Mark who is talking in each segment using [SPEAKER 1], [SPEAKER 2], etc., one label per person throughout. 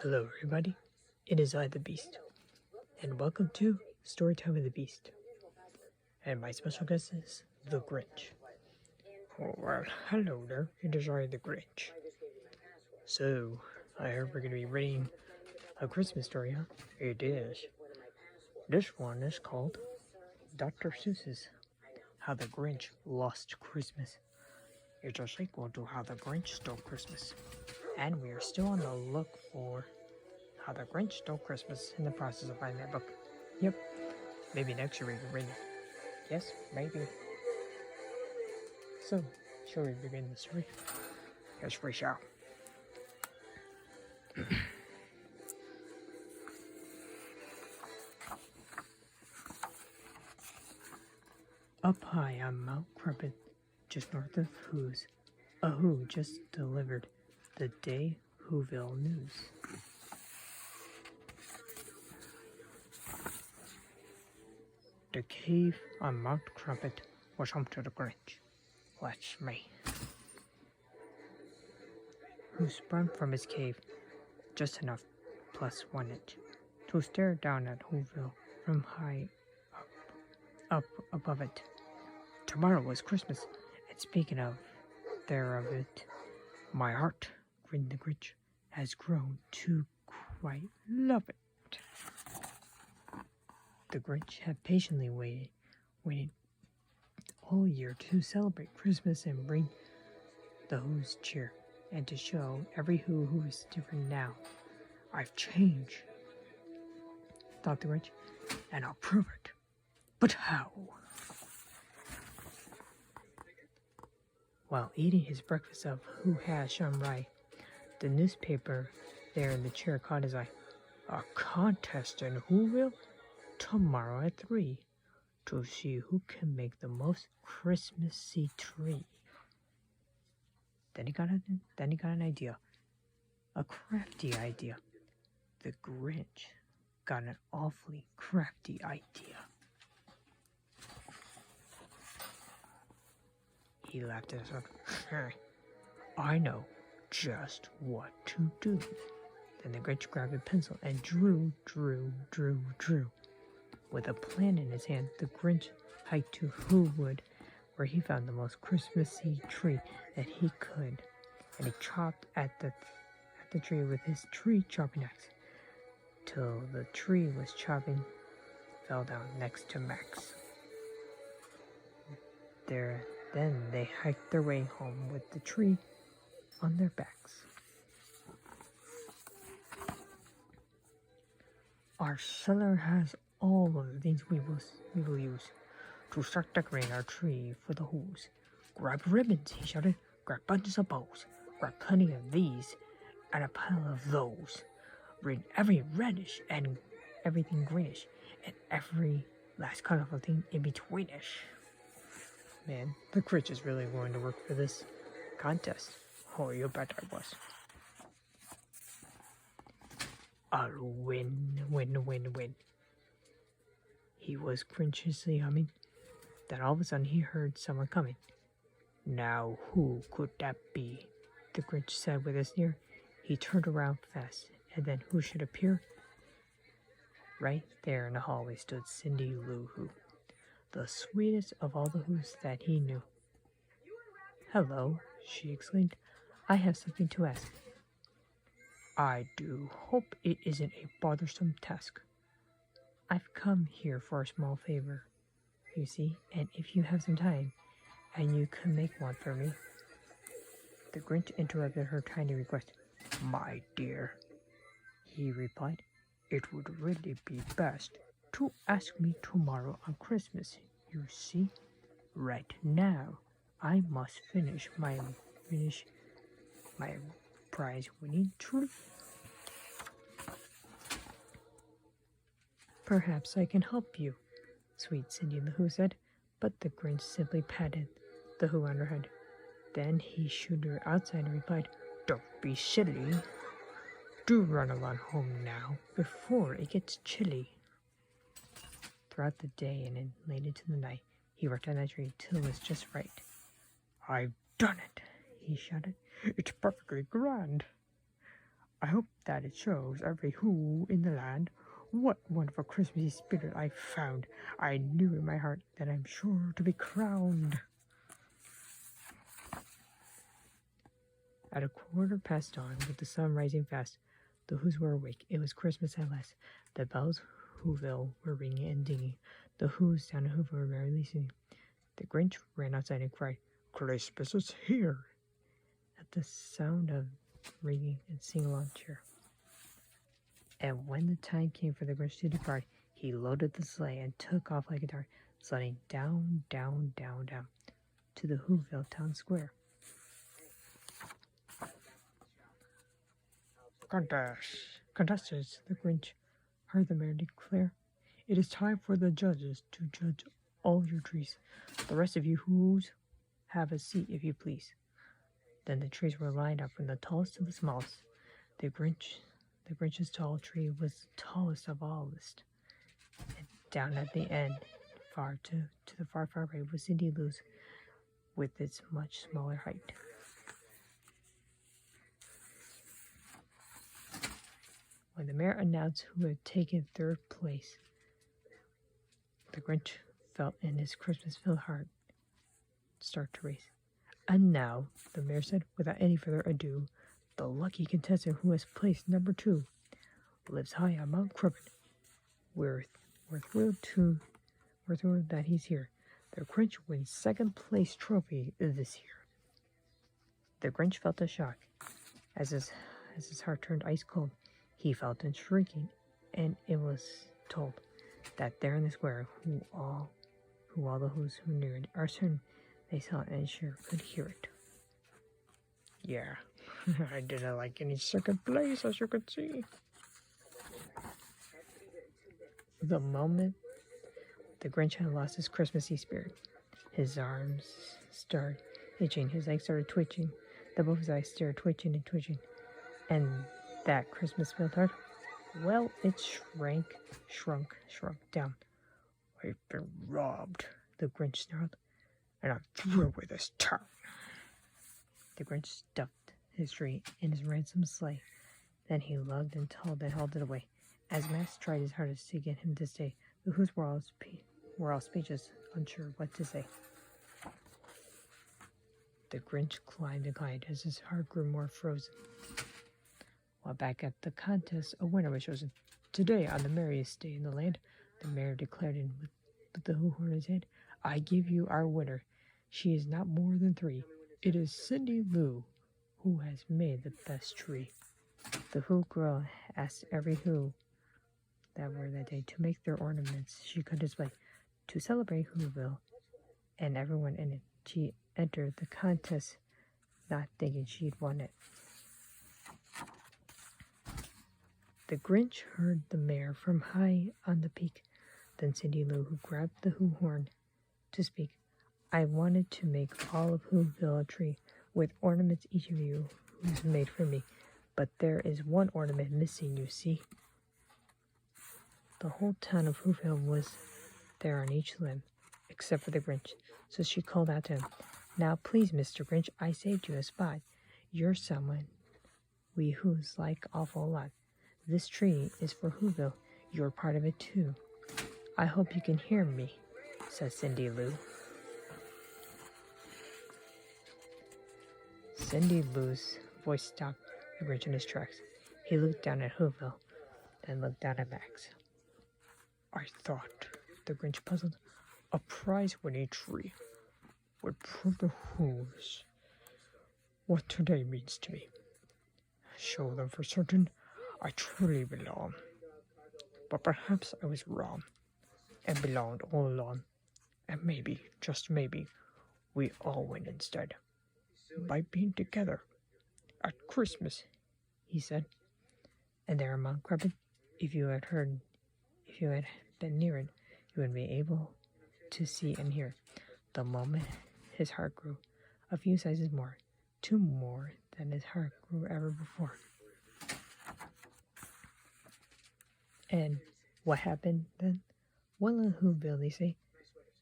[SPEAKER 1] Hello everybody, it is I the Beast, and welcome to Storytime with the Beast. And my special guest is the Grinch. Oh, well, hello there, it is I the Grinch. So, I heard we're going to be reading a Christmas story, huh? It is. This one is called Dr. Seuss's How the Grinch Lost Christmas. It's a sequel to How the Grinch Stole Christmas. And we are still on the look for How the Grinch Stole Christmas in the process of finding that book. Yep, maybe next year we can read it. Yes, maybe. So, shall we begin the story? Yes, we shall. Up high on Mount Crumpet, just north of Who just delivered the day Whoville news. The cave on Mount Crumpet was home to the Grinch. That's me. Who sprung from his cave just enough plus 1 inch to stare down at Whoville from high up above it. Tomorrow was Christmas, and speaking of it, my heart, grinned the Grinch, has grown to quite love it. The Grinch had patiently waited all year to celebrate Christmas and bring the Who's cheer, and to show every Who is different now. I've changed, thought the Grinch, and I'll prove it. But how? While eating his breakfast of Who Has Shun Rye, the newspaper there in the chair caught his eye. A contest in Whoville? Tomorrow at 3 to see who can make the most Christmassy tree. Then he got an idea, a crafty idea. The Grinch got an awfully crafty idea. He laughed at himself. I know just what to do. Then the Grinch grabbed a pencil and drew. With a plan in his hand, the Grinch hiked to Whowood, where he found the most Christmassy tree that he could, and he chopped at the tree with his tree chopping axe, till the tree was chopping fell down next to Max. Then they hiked their way home with the tree on their backs. Our cellar has all of the things we will use to start decorating our tree for the Who's. Grab ribbons, he shouted. Grab bunches of bows. Grab plenty of these and a pile of those. Bring every reddish and everything greenish and every last colorful thing in betweenish. Man, the Grinch is really going to work for this contest. Oh, you bet I was. I'll win. He was grinchiously humming. Then all of a sudden he heard someone coming. Now who could that be? The Grinch said with a sneer. He turned around fast, and then who should appear? Right there in the hallway stood Cindy Lou Who, the sweetest of all the Who's that he knew. Hello, she exclaimed. I have something to ask. I do hope it isn't a bothersome task. I've come here for a small favor, you see, and if you have some time, and you can make one for me. The Grinch interrupted her tiny request. My dear, he replied, it would really be best to ask me tomorrow on Christmas, you see. Right now, I must finish my prize-winning tree. Perhaps I can help you, sweet Cindy the Who said, but the Grinch simply patted the Who on her head. Then he shooed her outside and replied, Don't be silly. Do run along home now, before it gets chilly. Throughout the day and then late into the night, he worked on that tree till it was just right. I've done it, he shouted. It's perfectly grand. I hope that it shows every who in the land what wonderful Christmassy spirit I found. I knew in my heart that I'm sure to be crowned. At 1/4 past dawn, with the sun rising fast, the Who's were awake. It was Christmas at last. The bells Whoville were ringing and dinging. The Who's down in Whoville were merrily singing. The Grinch ran outside and cried, "Christmas is here!" at the sound of ringing and sing-along cheer. And when the time came for the Grinch to depart, he loaded the sleigh and took off like a dart, sledding down, down, down, down to the Whoville town square. Contestants, the Grinch heard the mayor declare, "It is time for the judges to judge all your trees. The rest of you Who's have a seat, if you please." Then the trees were lined up from the tallest to the smallest. The Grinch's tall tree was the tallest of all list. And down at the end, far to the far right, was Cindy Lou's, with its much smaller height. When the mayor announced who had taken third place, the Grinch felt in his Christmas-filled heart start to race. "And now," the mayor said, without any further ado, "the lucky contestant who has placed number 2 lives high on Mount Crumpet. We're thrilled that he's here. The Grinch wins second place trophy this year." The Grinch felt a shock as his heart turned ice cold. He felt it shrinking, and it was told that there in the square, all the Who's who knew it are certain they saw it and sure could hear it. "Yeah, I didn't like any second place, as you could see." The moment the Grinch had lost his Christmassy spirit, his arms started itching, his legs started twitching, the both his eyes started twitching and twitching, and that Christmas-filled heart, well, it shrunk down. "I've been robbed," the Grinch snarled, "and I'm through with this town." The Grinch stuffed his tree in his ransom sleigh. Then he lugged and hauled it away. As Max tried his hardest to get him to stay, the Who's were all speechless, unsure what to say. The Grinch climbed and climbed as his heart grew more frozen. While back at the contest, a winner was chosen. "Today, on the merriest day in the land," the mayor declared with the Who horn in his head, "I give you our winner. She is not more than 3. It is Cindy Lou, who has made the best tree." The Who girl asked every Who that were that day to make their ornaments she could display to celebrate Whoville, and everyone in it. She entered the contest not thinking she'd won it. The Grinch heard the mayor from high on the peak. Then Cindy Lou, who grabbed the Who horn to speak. "I wanted to make all of Whoville a tree with ornaments each of you who's made for me, but there is one ornament missing, you see." The whole town of Whoville was there on each limb, except for the Grinch, so she called out to him, "Now please, Mr. Grinch, I saved you a spot. You're someone we Who's like awful lot. This tree is for Whoville. You're part of it too. I hope you can hear me," said Cindy Lou. Cindy Lou's voice stopped the Grinch in his tracks. He looked down at Whoville, then looked down at Max. "I thought," the Grinch puzzled, "a prize-winning tree would prove the Who's what today means to me. Show them for certain I truly belong. But perhaps I was wrong and belonged all along. And maybe, just maybe, we all win instead. By being together at Christmas," he said. And there on Mount Crumpet, if you had been near it, you would be able to see and hear. The moment his heart grew a few sizes more, 2 more than his heart grew ever before. And what happened then? Well, in Whoville, they say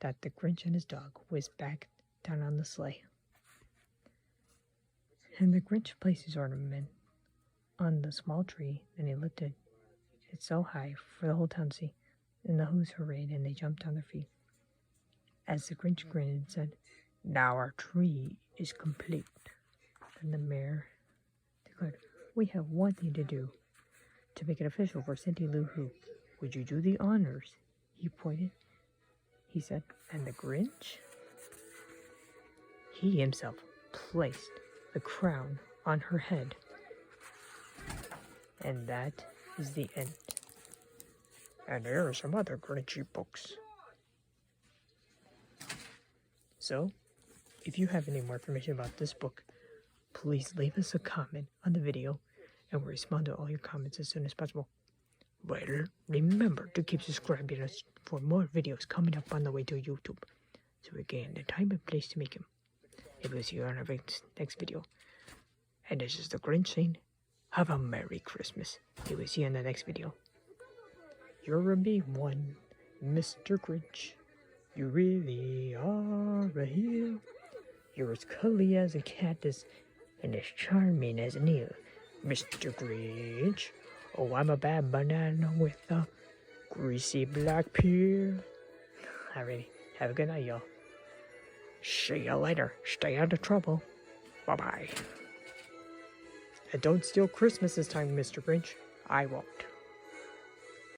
[SPEAKER 1] that the Grinch and his dog whizzed back down on the sleigh. And the Grinch placed his ornament on the small tree, and he lifted it so high for the whole town to see. And the Who's hurrahed, and they jumped on their feet. As the Grinch grinned and said, "Now our tree is complete." Then the mayor declared, "We have one thing to do to make it official for Cindy Lou Who. Would you do the honors?" He pointed. He said, "And the Grinch?" He himself placed the crown on her head. And that is the end. And there are some other Grinchy books. So, if you have any more information about this book, please leave us a comment on the video and we'll respond to all your comments as soon as possible. Well, remember to keep subscribing us for more videos coming up on the way to YouTube, so we gain the time and place to make them. And we'll see you on our next video. And this is the Grinch saying, have a Merry Christmas. And we'll see you in the next video. You're a big one, Mr. Grinch. You really are a hero. You're as cuddly as a cactus and as charming as an eel, Mr. Grinch. Oh, I'm a bad banana with a greasy black peel. Alrighty, have a good night, y'all. See you later. Stay out of trouble. Bye-bye. And don't steal Christmas this time, Mr. Grinch. I won't.